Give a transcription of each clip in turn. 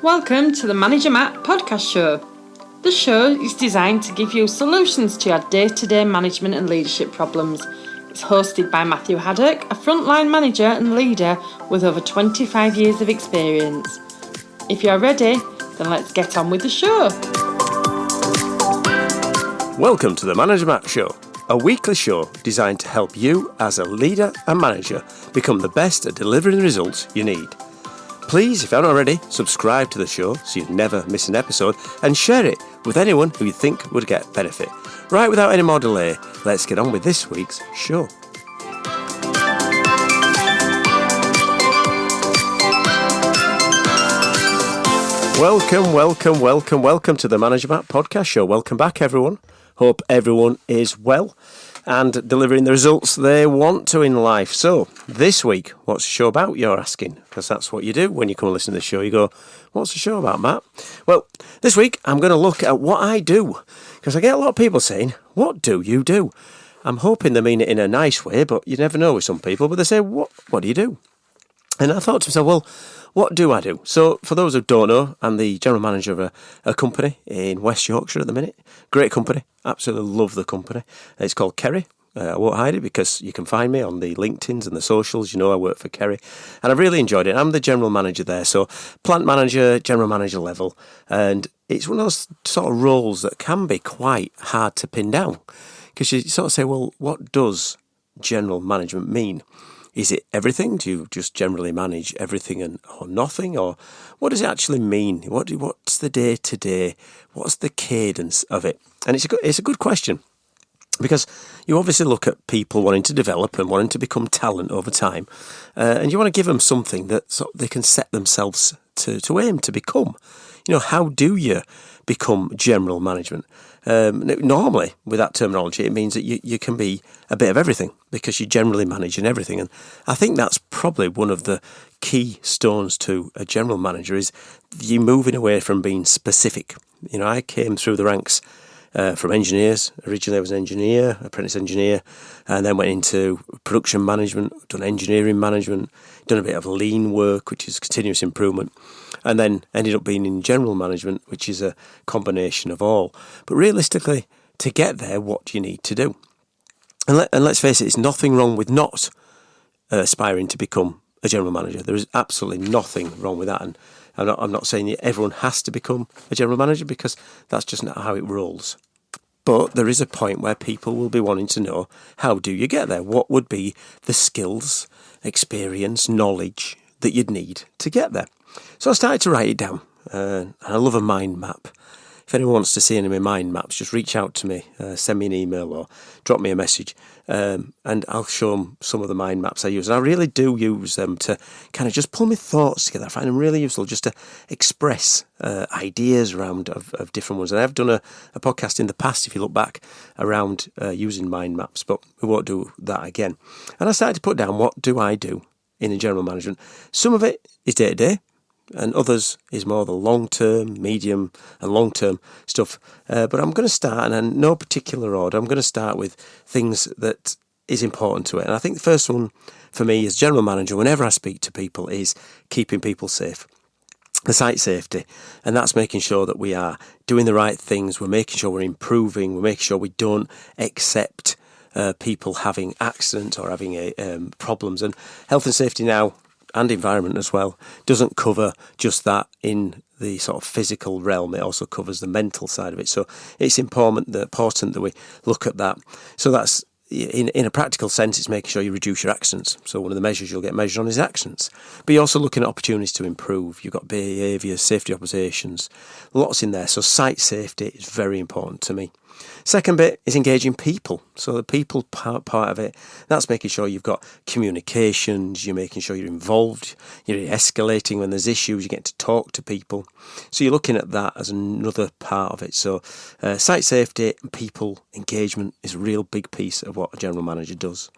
Welcome to the Manager Matt podcast show. The show is designed to give you solutions to your day-to-day management and leadership problems. It's hosted by Matthew Haddock, a frontline manager and leader with over 25 years of experience. If you're ready, then let's get on with the show. Welcome to the Manager Matt Show, a weekly show designed to help you as a leader and manager become the best at delivering the results you need. Please, if you haven't already, subscribe to the show so you never miss an episode and share it with anyone who you think would get benefit. Right, without any more delay, let's get on with this week's show. Welcome to the Manager Matt podcast show. Welcome back, everyone. Hope everyone is well and delivering the results they want to in life. So, this week, what's the show about, you're asking? Because that's what you do when you come and listen to the show. You go, what's the show about, Matt? Well, this week, I'm going to look at what I do. Because I get a lot of people saying, what do you do? I'm hoping they mean it in a nice way, but you never know with some people. But they say, what do you do? And I thought to myself, well, what do I do? So, for those who don't know, I'm the general manager of a company in West Yorkshire at the minute. Great company. Absolutely love the company. It's called Kerry. I won't hide it because you can find me on the LinkedIns and the socials. You know I work for Kerry. And I've really enjoyed it. I'm the general manager there. So, plant manager, general manager level. And it's one of those sort of roles that can be quite hard to pin down. Because you sort of say, well, what does general management mean? Is it everything? Do you just generally manage everything or nothing? Or what does it actually mean? What's the day-to-day? What's the cadence of it? And it's a good question because you obviously look at people wanting to develop and wanting to become talent over time. And you want to give them something that they can set themselves to aim to become. You know, how do you become general management? Normally, with that terminology, it means that you can be a bit of everything because you're generally managing everything. And I think that's probably one of the key stones to a general manager is you moving away from being specific. You know, I came through the ranks from engineers. Originally, I was an engineer, apprentice engineer, and then went into production management, done engineering management, done a bit of lean work, which is continuous improvement, and then ended up being in general management, which is a combination of all. But realistically, to get there, what do you need to do? And let's face it, there's nothing wrong with not aspiring to become a general manager. There is absolutely nothing wrong with that. And I'm not saying that everyone has to become a general manager because that's just not how it rolls. But there is a point where people will be wanting to know, how do you get there? What would be the skills, experience, knowledge that you'd need to get there? So I started to write it down. And I love a mind map. If anyone wants to see any of my mind maps, just reach out to me, send me an email or drop me a message, and I'll show them some of the mind maps I use. And I really do use them to kind of just pull my thoughts together. I find them really useful just to express ideas around of different ones. And I've done a podcast in the past, if you look back, around using mind maps, but we won't do that again. And I started to put down, what do I do in a general management? Some of it is day-to-day. And others is more the long-term, medium and long-term stuff. But I'm going to start, and in no particular order, I'm going to start with things that is important to it. And I think the first one for me as general manager, whenever I speak to people, is keeping people safe. The site safety. And that's making sure that we are doing the right things. We're making sure we're improving. We're making sure we don't accept people having accidents or having problems. And health and safety now, and environment as well, doesn't cover just that in the sort of physical realm. It also covers the mental side of it. So it's important that we look at that. So that's, in a practical sense, it's making sure you reduce your accidents. So one of the measures you'll get measured on is accidents. But you're also looking at opportunities to improve. You've got behaviour, safety operations, lots in there. So site safety is very important to me. Second bit is engaging people. So the people part of it, that's making sure you've got communications, you're making sure you're involved, you're escalating when there's issues, you get to talk to people. So you're looking at that as another part of it. So site safety and people engagement is a real big piece of what a general manager does.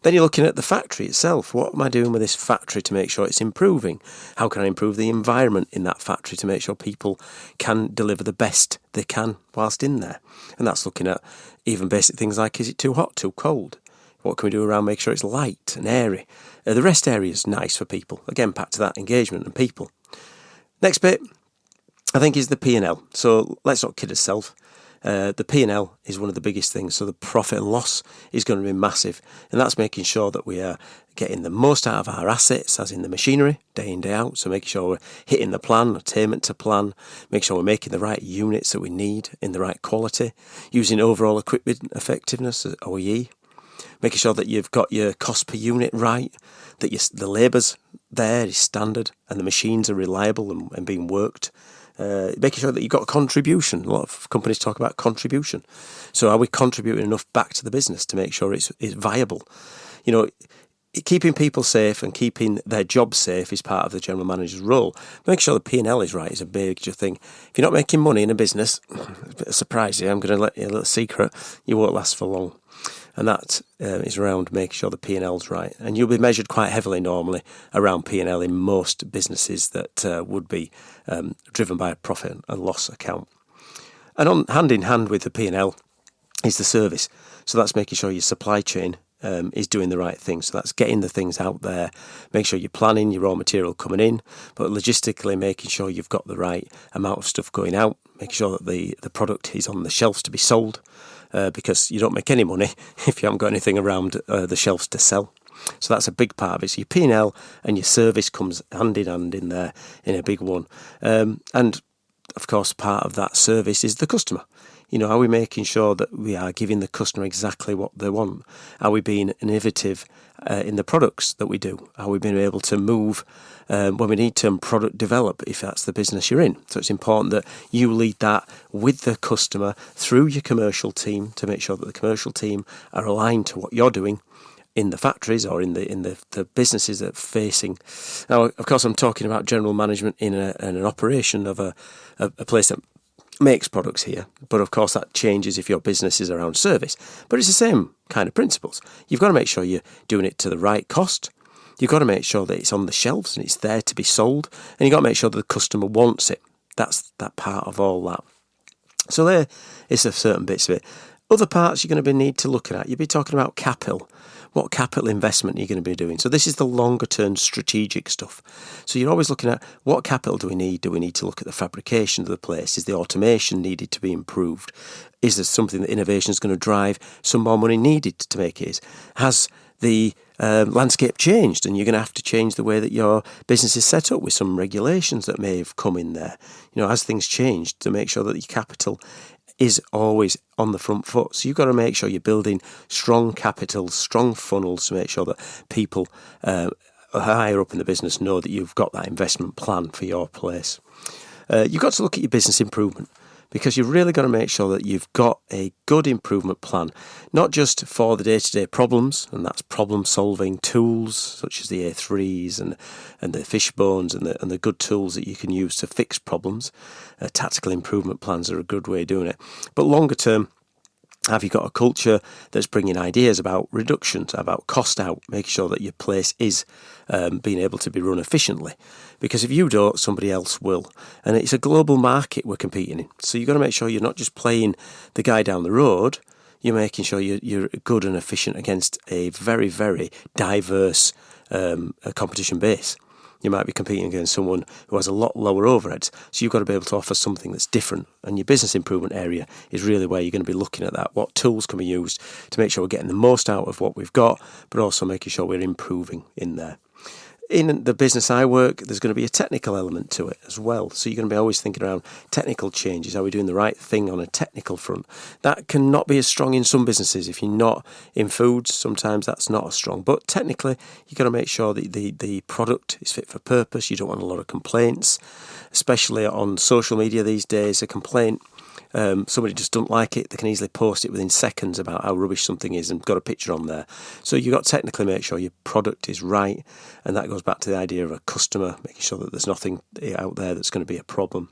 Then you're looking at the factory itself. What am I doing with this factory to make sure it's improving? How can I improve the environment in that factory to make sure people can deliver the best they can whilst in there? And that's looking at even basic things like, is it too hot, too cold? What can we do around making sure it's light and airy? The rest area is nice for people. Again, back to that engagement and people. Next bit, I think, is the P&L. So let's not kid ourselves. The P&L is one of the biggest things. So the profit and loss is going to be massive. And that's making sure that we are getting the most out of our assets, as in the machinery, day in, day out. So making sure we're hitting the plan, attainment to plan, make sure we're making the right units that we need in the right quality, using overall equipment effectiveness, OEE, making sure that you've got your cost per unit right, that the labour's there is standard and the machines are reliable and being worked. Making sure that you've got a contribution. A lot of companies talk about contribution. So are we contributing enough back to the business to make sure it's viable? You know, keeping people safe and keeping their jobs safe is part of the general manager's role. Make sure the P&L is right is a major thing. If you're not making money in a business, a bit of a surprise here, I'm going to let you a little secret, you won't last for long. And that is around making sure the P&L's right. And you'll be measured quite heavily normally around P&L in most businesses that would be driven by a profit and loss account. And hand in hand with the P&L is the service. So that's making sure your supply chain is doing the right thing. So that's getting the things out there, make sure you're planning your raw material coming in, but logistically making sure you've got the right amount of stuff going out, making sure that the product is on the shelves to be sold. Because you don't make any money if you haven't got anything around the shelves to sell. So that's a big part of it. So your P&L and your service comes hand in hand in there in a big one. And of course, part of that service is the customer. You know, are we making sure that we are giving the customer exactly what they want? Are we being innovative in the products that we do? Are we being able to move when we need to and product develop if that's the business you're in? So it's important that you lead that with the customer through your commercial team to make sure that the commercial team are aligned to what you're doing in the factories or in the businesses that are facing. Now, of course, I'm talking about general management in an operation of a place that makes products here, but of course that changes if your business is around service. But it's the same kind of principles. You've got to make sure you're doing it to the right cost. You've got to make sure that it's on the shelves and it's there to be sold, and you've got to make sure that the customer wants it. That's that part of all that. So there is a certain bits of it. Other parts you're going to need to look at. You'll be talking about capital. What capital investment are you going to be doing? So this is the longer term strategic stuff. So you're always looking at what capital do we need? Do we need to look at the fabrication of the place? Is the automation needed to be improved? Is there something that innovation is going to drive some more money needed to make it? Has the landscape changed and you're going to have to change the way that your business is set up with some regulations that may have come in there? You know, as things changed, to make sure that your capital is always on the front foot. So you've got to make sure you're building strong capitals, strong funnels to make sure that people higher up in the business know that you've got that investment plan for your place. You've got to look at your business improvement, because you've really got to make sure that you've got a good improvement plan, not just for the day-to-day problems, and that's problem-solving tools such as the A3s and the fishbones and the good tools that you can use to fix problems. Tactical improvement plans are a good way of doing it. But longer term, have you got a culture that's bringing ideas about reductions, about cost out, making sure that your place is being able to be run efficiently? Because if you don't, somebody else will. And it's a global market we're competing in. So you've got to make sure you're not just playing the guy down the road, you're making sure you're good and efficient against a very, very diverse competition base. You might be competing against someone who has a lot lower overheads. So you've got to be able to offer something that's different. And your business improvement area is really where you're going to be looking at that. What tools can we use to make sure we're getting the most out of what we've got, but also making sure we're improving in there. In the business I work, there's going to be a technical element to it as well. So you're going to be always thinking around technical changes. Are we doing the right thing on a technical front? That can not be as strong in some businesses. If you're not in foods, sometimes that's not as strong. But technically, you've got to make sure that the product is fit for purpose. You don't want a lot of complaints, especially on social media these days. A complaint, somebody just doesn't like it, they can easily post it within seconds about how rubbish something is and got a picture on there. So you've got to technically make sure your product is right, and that goes back to the idea of a customer, making sure that there's nothing out there that's going to be a problem.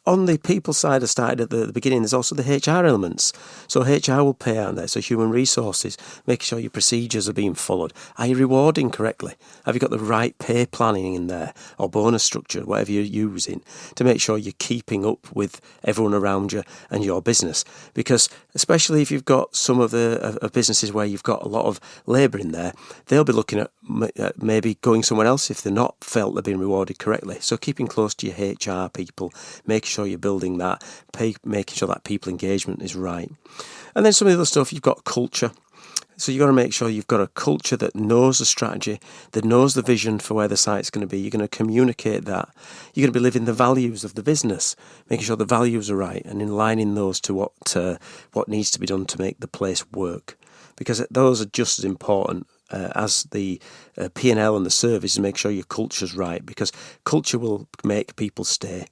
on the people side, I started at the beginning, there's also the HR elements. So HR will pay out there. So human resources, making sure your procedures are being followed. Are you rewarding correctly? Have you got the right pay planning in there or bonus structure, whatever you're using, to make sure you're keeping up with everyone around you and your business? Because especially if you've got some of the businesses where you've got a lot of labour in there, they'll be looking at maybe going somewhere else if they're not felt they're being rewarded correctly. So keeping close to your HR people, making sure you're building that, making sure that people engagement is right. And then some of the other stuff, you've got culture. So you've got to make sure you've got a culture that knows the strategy, that knows the vision for where the site's going to be. You're going to communicate that. You're going to be living the values of the business, making sure the values are right and aligning those to what needs to be done to make the place work. Because those are just as important as the P&L and the service, and make sure your culture's right, because culture will make people stay.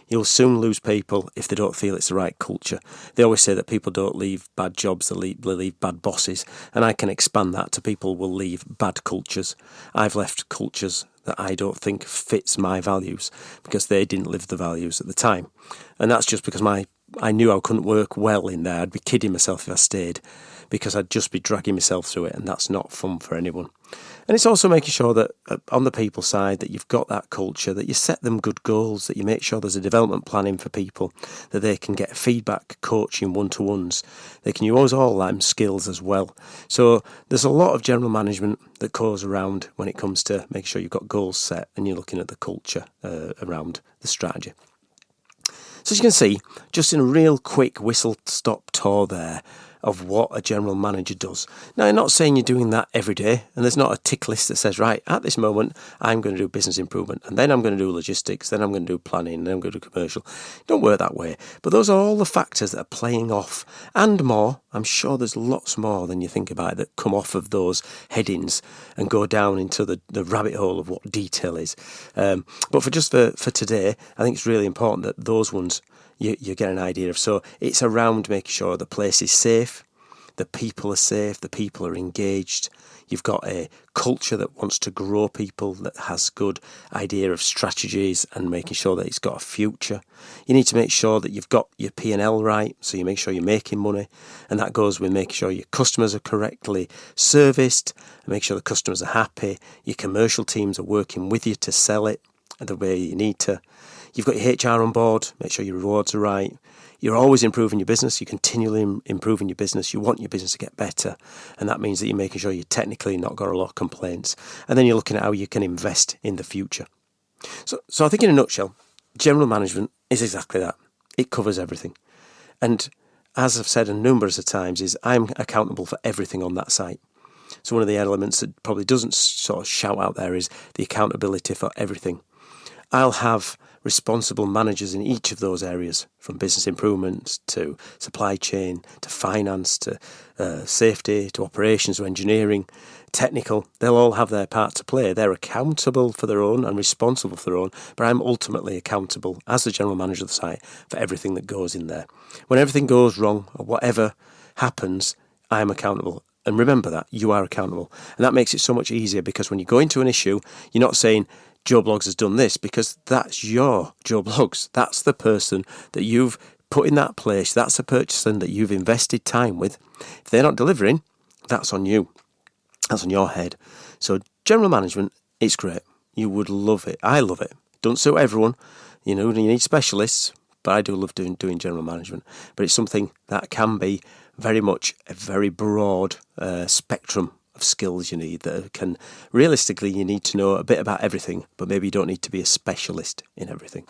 You'll soon lose people if they don't feel it's the right culture. They always say that people don't leave bad jobs, they leave bad bosses. And I can expand that to people will leave bad cultures. I've left cultures that I don't think fits my values because they didn't live the values at the time. And that's just because I knew I couldn't work well in there. I'd be kidding myself if I stayed, because I'd just be dragging myself through it, and that's not fun for anyone. And it's also making sure that on the people side that you've got that culture, that you set them good goals, that you make sure there's a development planning for people, that they can get feedback, coaching, one-to-ones. They can use all them skills as well. So there's a lot of general management that goes around when it comes to making sure you've got goals set and you're looking at the culture around the strategy. So as you can see, just in a real quick whistle-stop tour there of what a general manager does. Now, I'm not saying you're doing that every day, and there's not a tick list that says, right, at this moment, I'm going to do business improvement, and then I'm going to do logistics, then I'm going to do planning, and then I'm going to do commercial. Don't work that way. But those are all the factors that are playing off, and more. I'm sure there's lots more than you think about that come off of those headings and go down into the rabbit hole of what detail is. But for today, I think it's really important that those ones you get an idea of. So it's around making sure the place is safe, the people are safe, the people are engaged. You've got a culture that wants to grow people, that has good idea of strategies and making sure that it's got a future. You need to make sure that you've got your P&L right, so you make sure you're making money, and that goes with making sure your customers are correctly serviced, and make sure the customers are happy, your commercial teams are working with you to sell it the way you need to. You've got your HR on board, make sure your rewards are right. You're always improving your business, you're continually improving your business, you want your business to get better, and that means that you're making sure you're technically not got a lot of complaints. And then you're looking at how you can invest in the future. So I think in a nutshell, general management is exactly that. It covers everything. And as I've said a number of times, is I'm accountable for everything on that site. So one of the elements that probably doesn't sort of shout out there is the accountability for everything. I'll have responsible managers in each of those areas, from business improvement to supply chain to finance to safety to operations to engineering, technical. They'll all have their part to play. They're accountable for their own and responsible for their own, but I'm ultimately accountable as the general manager of the site for everything that goes in there. When everything goes wrong or whatever happens, I'm accountable. And remember that, you are accountable. And that makes it so much easier, because when you go into an issue, you're not saying, Joe Bloggs has done this, because that's your Joe Bloggs. That's the person that you've put in that place. That's the person that you've invested time with. If they're not delivering, that's on you. That's on your head. So general management, it's great. You would love it. I love it. Don't suit everyone. You need specialists, but I do love doing general management. But it's something that can be very much a very broad spectrum of skills you need, that can, realistically, you need to know a bit about everything, but maybe you don't need to be a specialist in everything.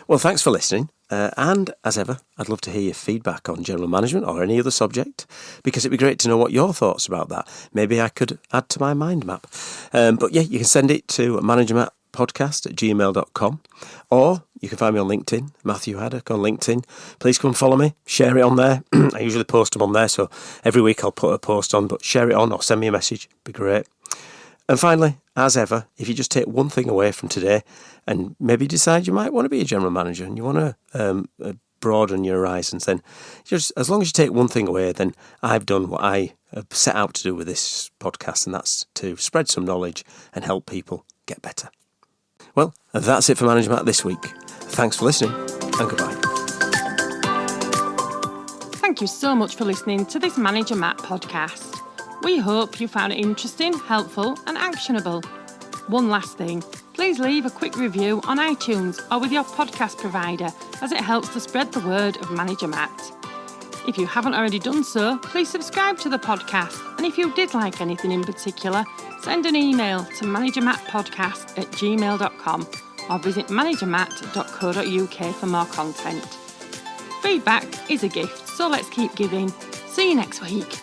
Well, thanks for listening. And as ever, I'd love to hear your feedback on general management or any other subject, because it'd be great to know what your thoughts about that. Maybe I could add to my mind map. But yeah, you can send it to managermattpodcast@gmail.com, or you can find me on LinkedIn, Matthew Haddock on LinkedIn. Please come follow me, share it on there. I usually post them on there, so every week I'll put a post on, but share it on or send me a message. It'd be great. And finally, as ever, if you just take one thing away from today and maybe decide you might want to be a general manager and you want to broaden your horizons, then just as long as you take one thing away, then I've done what I have set out to do with this podcast, and that's to spread some knowledge and help people get better. Well, that's it for Management this week. Thanks for listening. and goodbye. Thank you so much for listening to this Manager Matt podcast. We hope you found it interesting, helpful and actionable. One last thing, please leave a quick review on iTunes or with your podcast provider, as it helps to spread the word of Manager Matt. If you haven't already done so, please subscribe to the podcast, and if you did like anything in particular, send an email to managermattpodcast@gmail.com or visit managermatt.co.uk for more content. Feedback is a gift, so let's keep giving. See you next week.